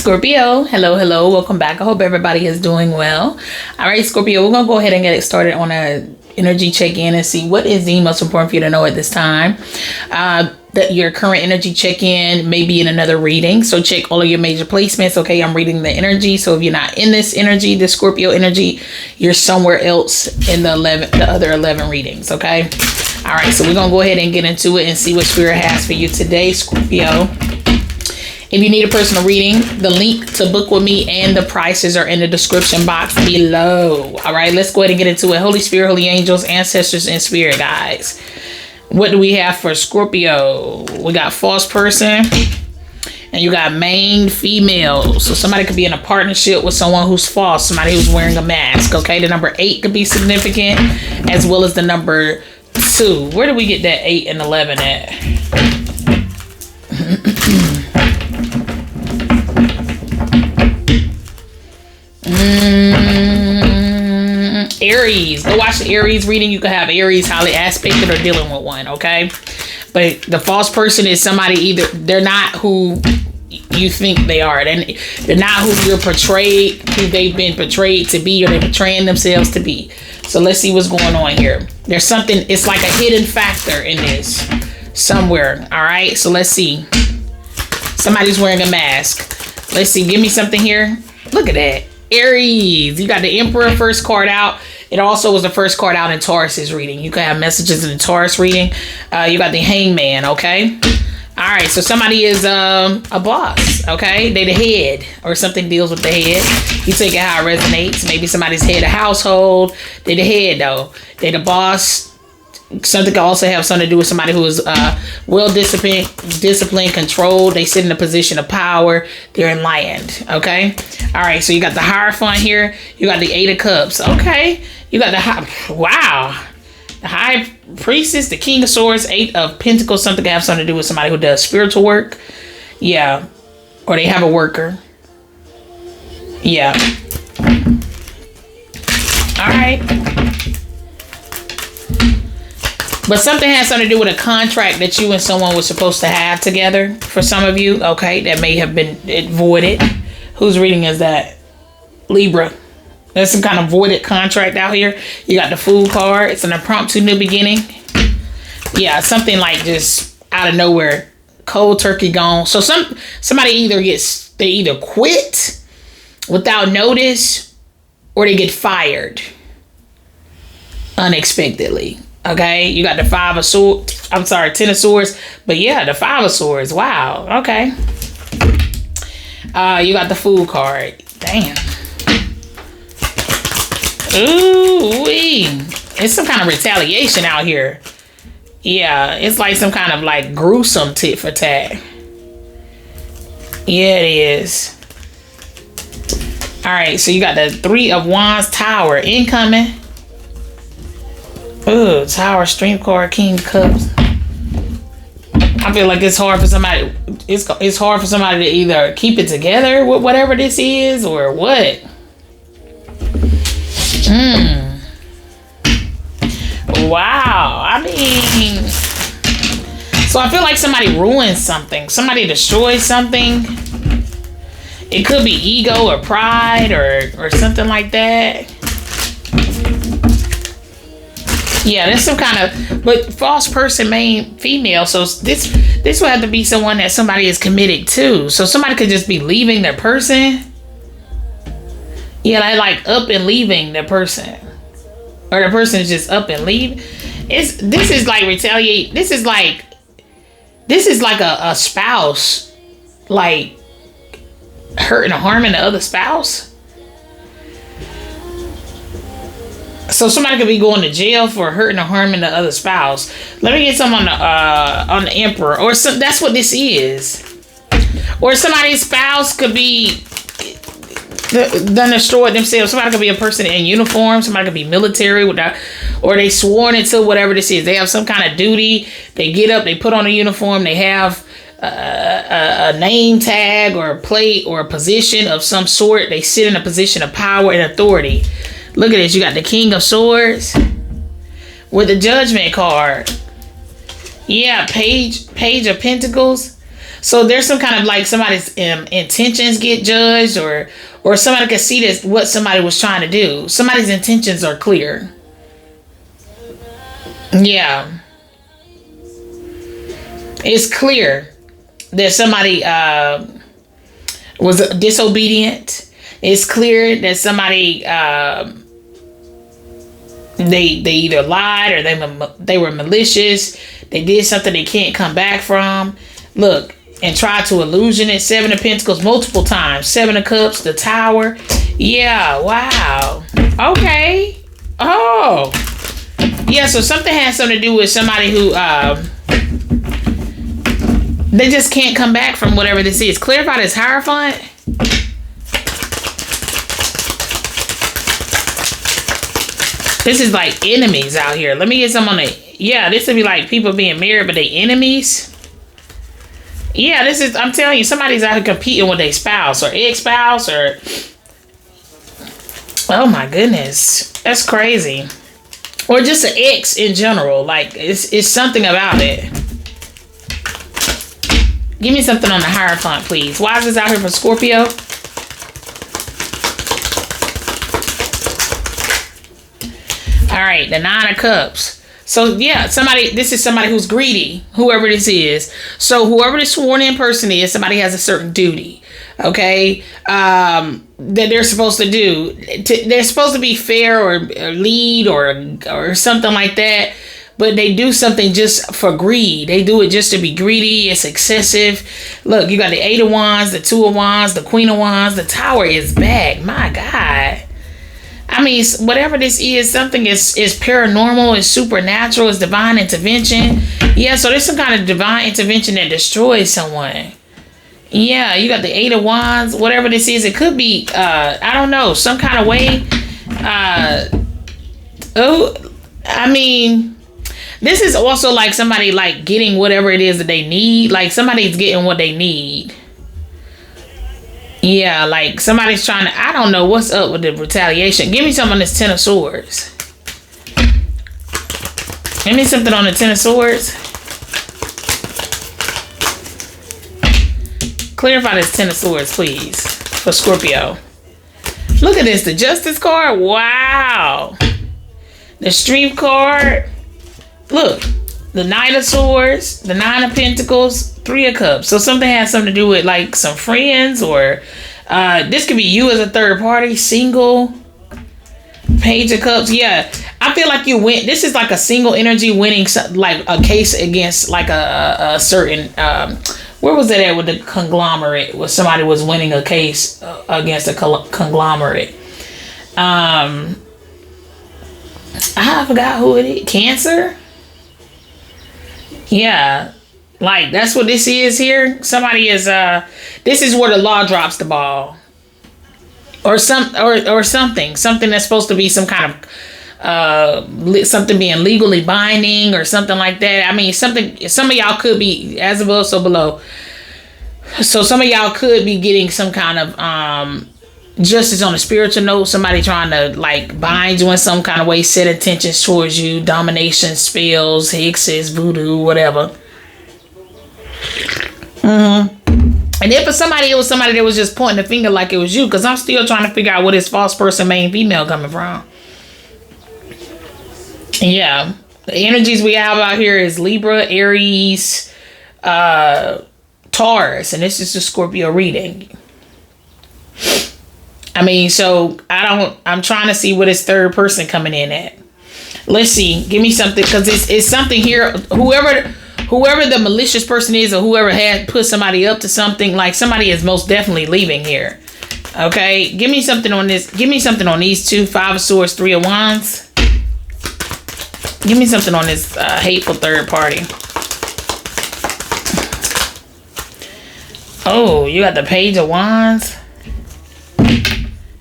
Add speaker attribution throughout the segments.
Speaker 1: Scorpio, hello, welcome back. I hope everybody is doing well. All right, Scorpio, we're gonna go ahead and get it started on a energy check-in and see what is the most important for you to know at this time. That your current energy check-in may be in another reading, so check all of your major placements. Okay, I'm reading the energy, so if you're not in this energy, the Scorpio energy, you're somewhere else in the other 11 readings. Okay, all right, so we're gonna go ahead and get into it and see what Spirit has for you today, Scorpio. If you need a personal reading, the link to book with me and the prices are in the description box below. All right, let's go ahead and get into it. Holy Spirit, holy angels, ancestors, and spirit guides. What do we have for Scorpio? We got false person and you got main female. So somebody could be in a partnership with someone who's false, somebody who's wearing a mask. Okay, the number 8 could be significant as well as the number 2. Where do we get that 8 and 11 at? Aries. Go watch the Aries reading. You could have Aries highly aspected or dealing with one, okay? But the false person is somebody, either they're not who you think they are. They're not who you're portrayed, who they've been portrayed to be, or they're portraying themselves to be. So let's see what's going on here. There's something, it's like a hidden factor in this somewhere. All right, so let's see. Somebody's wearing a mask. Let's see, give me something here. Look at that. Aries, you got the Emperor first card out. It also was the first card out in Taurus's reading. You can have messages in the Taurus reading. You got the Hangman, okay? All right, so somebody is a boss, okay? They the head, or something deals with the head. You take it how it resonates. Maybe somebody's head of household. They the head, though. They the boss. Something can also have something to do with somebody who is well disciplined, controlled. They sit in a position of power. They're enlightened. Okay. All right. So you got the Hierophant here. You got the 8 of Cups. Okay. You got the the High Priestess, the King of Swords, 8 of Pentacles. Something can have something to do with somebody who does spiritual work. Yeah. Or they have a worker. Yeah. All right. But something has something to do with a contract that you and someone was supposed to have together for some of you. Okay, that may have been voided. Whose reading is that? Libra. There's some kind of voided contract out here. You got the Fool card. It's an impromptu new beginning. Yeah, something like just out of nowhere. Cold turkey gone. So somebody either quit without notice or they get fired unexpectedly. Okay, you got the 5 of Swords. I'm sorry, 10 of Swords. But yeah, the 5 of Swords. Wow. Okay. You got the Fool card. Damn. Ooh wee. It's some kind of retaliation out here. Yeah, it's like some kind of like gruesome tit for tat. Yeah, it is. All right, so you got the 3 of Wands, Tower incoming. Ooh, Tower, Strength card, King of Cups. I feel like it's hard for somebody. It's hard for somebody to either keep it together with whatever this is or what. Wow. I mean, so I feel like somebody ruined something. Somebody destroyed something. It could be ego or pride or something like that. Yeah, there's some kind of, but false person, main female. So this would have to be someone that somebody is committed to. So somebody could just be leaving their person. Yeah, like up and leaving their person, or the person is just up and leave. This is like retaliate. This is like a spouse, like hurting or harming the other spouse. So somebody could be going to jail for hurting or harming the other spouse. Let me get some on the Emperor, or some. That's what this is. Or somebody's spouse could be done destroyed themselves. Somebody could be a person in uniform. Somebody could be military without, or they sworn into whatever this is. They have some kind of duty. They get up. They put on a uniform. They have a name tag or a plate or a position of some sort. They sit in a position of power and authority. Look at this. You got the King of Swords with the Judgment card. Yeah, Page of Pentacles. So there's some kind of like somebody's intentions get judged, or somebody can see this what somebody was trying to do. Somebody's intentions are clear. Yeah. It's clear that somebody was disobedient. It's clear that somebody they either lied or they were malicious. They did something they can't come back from. Look, and tried to illusion it. 7 of Pentacles multiple times. 7 of Cups, the Tower. Yeah, wow. Okay. Oh. Yeah, so something has something to do with somebody who they just can't come back from whatever this is. Clarify this Hierophant. This is like enemies out here. Let me get some on it. Yeah, this would be like people being married, but they enemies. Yeah, this is, I'm telling you, somebody's out here competing with their spouse or ex-spouse or... Oh my goodness. That's crazy. Or just an ex in general. Like, it's something about it. Give me something on the Hierophant, please. Why is this out here for Scorpio? All right, the 9 of Cups. So yeah, this is somebody who's greedy, whoever this is. So whoever this sworn in person is, somebody has a certain duty, okay, that they're supposed to do. They're supposed to be fair or lead or something like that. But they do something just for greed. They do it just to be greedy. It's excessive. Look, you got the 8 of Wands, the 2 of Wands, the Queen of Wands. The Tower is back. My God. I mean, whatever this is, something is paranormal, is supernatural, is divine intervention. Yeah, so there's some kind of divine intervention that destroys someone. Yeah, you got the 8 of Wands, whatever this is. It could be, I don't know, some kind of way. I mean, this is also like somebody like getting whatever it is that they need. Like somebody's getting what they need. Yeah, like somebody's trying to, I don't know what's up with the retaliation. Give me something on this 10 of Swords. Give me something on the 10 of Swords. Clarify this 10 of Swords, please, for Scorpio. Look at this, the Justice card. Wow. The Strength card. Look, the Knight of Swords, the 9 of Pentacles, 3 of Cups. So something has something to do with like some friends, or this could be you as a third party, single. Page of Cups. Yeah, I feel like you win. This is like a single energy winning like a case against like a certain, where was that at with the conglomerate, where somebody was winning a case against a conglomerate. I forgot who it is. Cancer. Yeah, like that's what this is here. Somebody is this is where the law drops the ball, or something that's supposed to be some kind of something being legally binding or something like that. I mean, something. Some of y'all could be as above, so below. So some of y'all could be getting some kind of justice on a spiritual note. Somebody trying to like bind you in some kind of way, set intentions towards you, domination, spells, hexes, voodoo, whatever. And if for somebody, it was somebody that was just pointing the finger like it was you, because I'm still trying to figure out what is false person, main female coming from. Yeah, the energies we have out here is Libra, Aries, Taurus, and this is the Scorpio reading. I mean, so I'm trying to see what is third person coming in at. Let's see. Give me something, because it's something here. Whoever the malicious person is, or whoever had put somebody up to something, like somebody is most definitely leaving here. Okay. Give me something on this. Give me something on these two. 5 of Swords, 3 of Wands. Give me something on this hateful third party. Oh, you got the Page of Wands.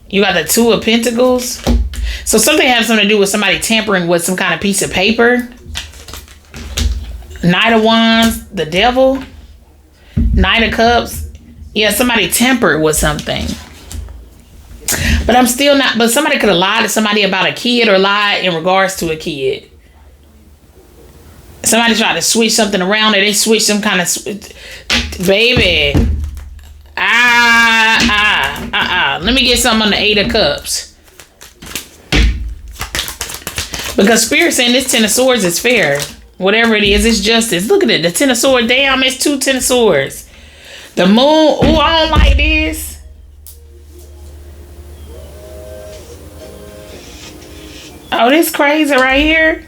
Speaker 1: You got the 2 of Pentacles. So something has something to do with somebody tampering with some kind of piece of paper. Knight of Wands, the Devil. Knight of Cups. Yeah, somebody tampered with something. But I'm still not, but somebody could have lied to somebody about a kid, or lied in regards to a kid. Somebody tried to switch something around, or they switched some kind of baby. Let me get something on the 8 of Cups. Because Spirit saying this 10 of Swords is fair. Whatever it is, it's justice. Look at it. The 10 of Swords. Damn, it's 2 10 of Swords. The Moon. Oh, I don't like this. Oh, this crazy right here.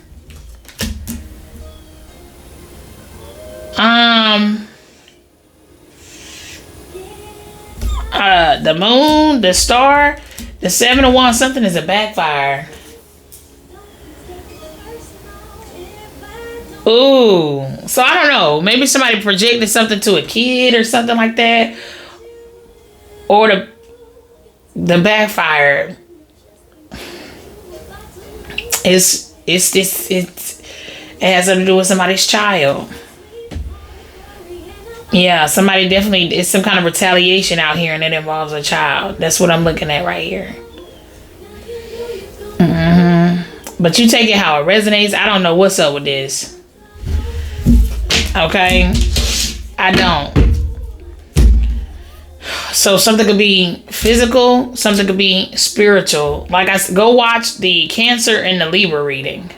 Speaker 1: The Moon, the Star, the 7 of Wands, something is a backfire. Ooh, so I don't know. Maybe somebody projected something to a kid or something like that, or the backfire. It has something to do with somebody's child. Yeah, somebody definitely, it's some kind of retaliation out here, and it involves a child. That's what I'm looking at right here. But you take it how it resonates. I don't know what's up with this. Okay, I don't. So something could be physical, something could be spiritual. Like I said, go watch the Cancer and the Libra reading.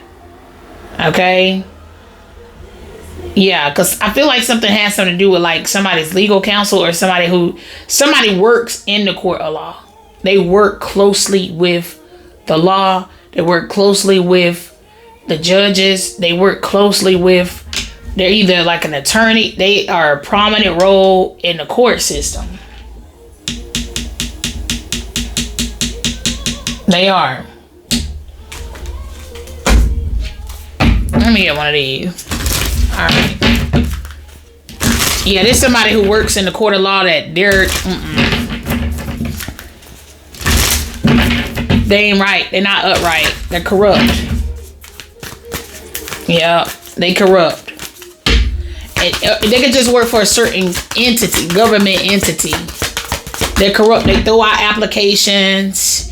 Speaker 1: Okay. Yeah, because I feel like something has something to do with like somebody's legal counsel, or somebody works in the court of law. They work closely with the law. They work closely with the judges. They work closely with, they're either like an attorney. They are a prominent role in the court system. They are. Let me get one of these. All right. Yeah, there's somebody who works in the court of law that they ain't right. They're not upright. They're corrupt. Yeah, they corrupt. And they could just work for a certain entity, government entity. They're corrupt. They throw out applications.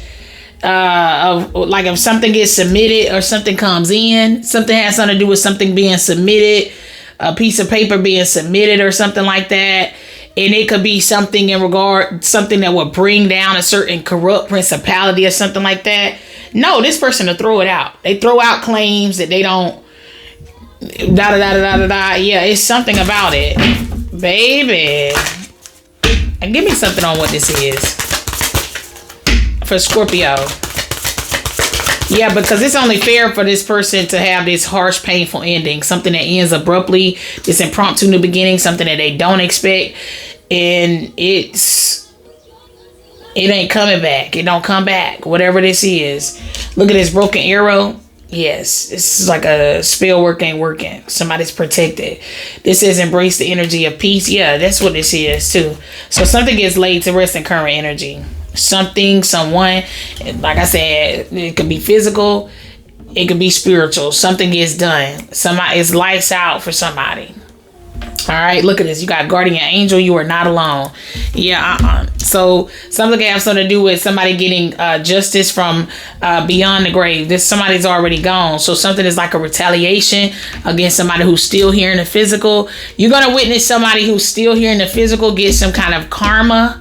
Speaker 1: Of like if something gets submitted or something comes in, something has something to do with something being submitted, a piece of paper being submitted or something like that, and it could be something something that would bring down a certain corrupt principality or something like that. No, this person will throw it out. They throw out claims that they don't Yeah, it's something about it, baby. And give me something on what this is for Scorpio. Yeah, because it's only fair for this person to have this harsh, painful ending. Something that ends abruptly, this impromptu new beginning, something that they don't expect. And it ain't coming back. It don't come back. Whatever this is. Look at this broken arrow. Yes, this is like a spell work ain't working. Somebody's protected. This says embrace the energy of peace. Yeah, that's what this is too. So something gets laid to rest in current energy. Something, someone, like I said, it could be physical, it could be spiritual. Something gets done. Somebody, it's lights out for somebody. All right, look at this. You got guardian angel. You are not alone. Yeah. So something can have something to do with somebody getting justice from beyond the grave. This somebody's already gone. So something is like a retaliation against somebody who's still here in the physical. You're gonna witness somebody who's still here in the physical get some kind of karma.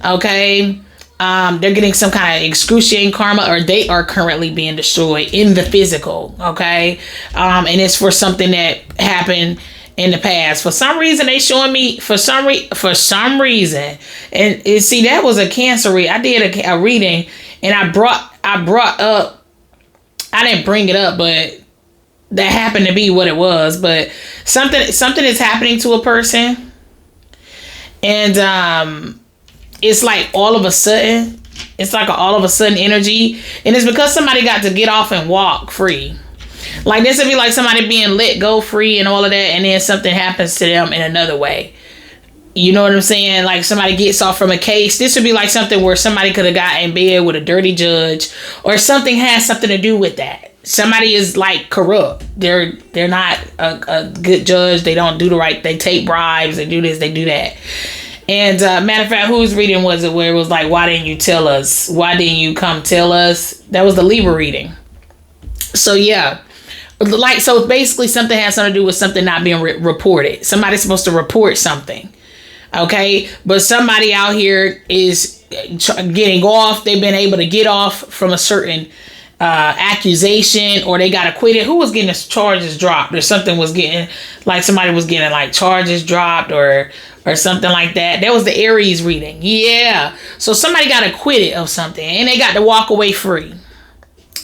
Speaker 1: Okay. They're getting some kind of excruciating karma, or they are currently being destroyed in the physical. Okay. And it's for something that happened in the past. For some reason, they showing me for some reason, and see, that was a Cancer read. I did a reading, and I brought up, I didn't bring it up, but that happened to be what it was. But something is happening to a person, and it's like all of a sudden, it's like an all of a sudden energy, and it's because somebody got to get off and walk free. Like this would be like somebody being let go free and all of that, and then something happens to them in another way. You know what I'm saying? Like somebody gets off from a case. This would be like something where somebody could have got in bed with a dirty judge, or something has something to do with that. Somebody is like corrupt. They're not a good judge. They don't do the right. They take bribes. They do this. They do that. And matter of fact, whose reading was it where it was like, why didn't you tell us? Why didn't you come tell us? That was the Libra reading. So yeah. like, so basically something has something to do with something not being reported. Somebody's supposed to report something. Okay. But somebody out here is getting off. They've been able to get off from a certain accusation, or they got acquitted. Who was getting charges dropped, or something was getting, like somebody was getting like charges dropped or something like that. That was the Aries reading. Yeah. So somebody got acquitted of something and they got to walk away free.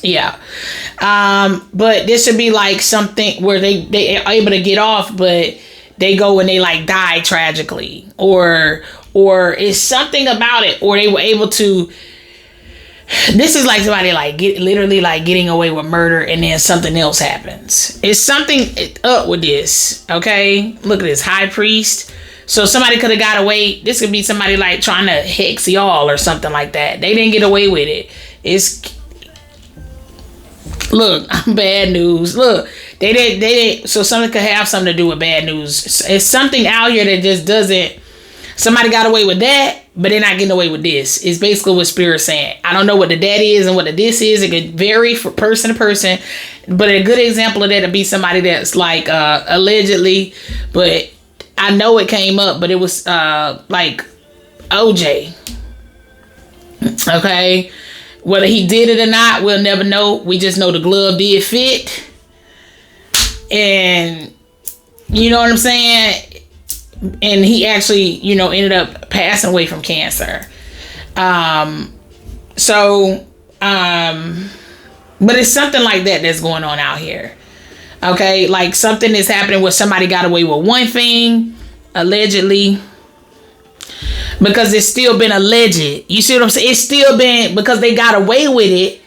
Speaker 1: Yeah. But this should be like something where they are able to get off, but they go and they like die tragically, or it's something about it, or they were able to. This is like somebody like literally like getting away with murder, and then something else happens. It's something up with this. Okay, look at this High Priest. So somebody could have got away. This could be somebody like trying to hex y'all or something like that. They didn't get away with it. It's. Look, bad news. Look, they didn't. So something could have something to do with bad news. It's something out here that just doesn't. Somebody got away with that, but they're not getting away with this. It's basically what Spirit's saying. I don't know what the that is and what the this is. It could vary from person to person. But a good example of that would be somebody that's like allegedly, but I know it came up, but it was like OJ. Okay. Whether he did it or not, we'll never know. We just know the glove did fit. And you know what I'm saying? And he actually, you know, ended up passing away from cancer. But it's something like that that's going on out here. Okay? Like something is happening where somebody got away with one thing, allegedly. Because it's still been alleged. You see what I'm saying? It's still been, because they got away with it,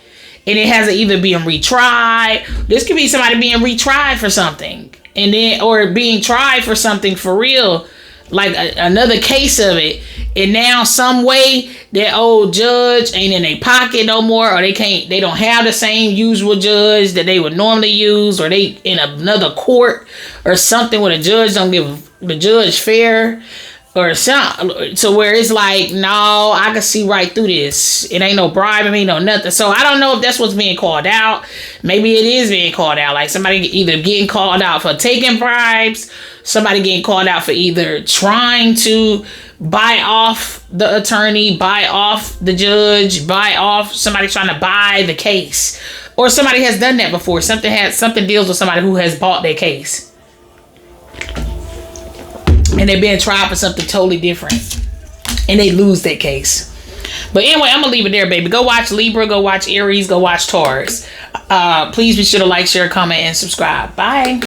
Speaker 1: and it hasn't either been retried. This could be somebody being retried for something, and then, or being tried for something for real, like another case of it. And now some way that old judge ain't in their pocket no more, or they don't have the same usual judge that they would normally use, or they in another court or something where the judge don't give the judge fair. Or something, so where it's like, no, I can see right through this. It ain't no bribing me, no nothing. So I don't know if that's what's being called out. Maybe it is being called out. Like somebody either getting called out for taking bribes, somebody getting called out for either trying to buy off the attorney, buy off the judge, buy off somebody trying to buy the case. Or somebody has done that before. Something deals with somebody who has bought their case. And they're being tried for something totally different. And they lose that case. But anyway, I'm going to leave it there, baby. Go watch Libra. Go watch Aries. Go watch Taurus. Please be sure to like, share, comment, and subscribe. Bye.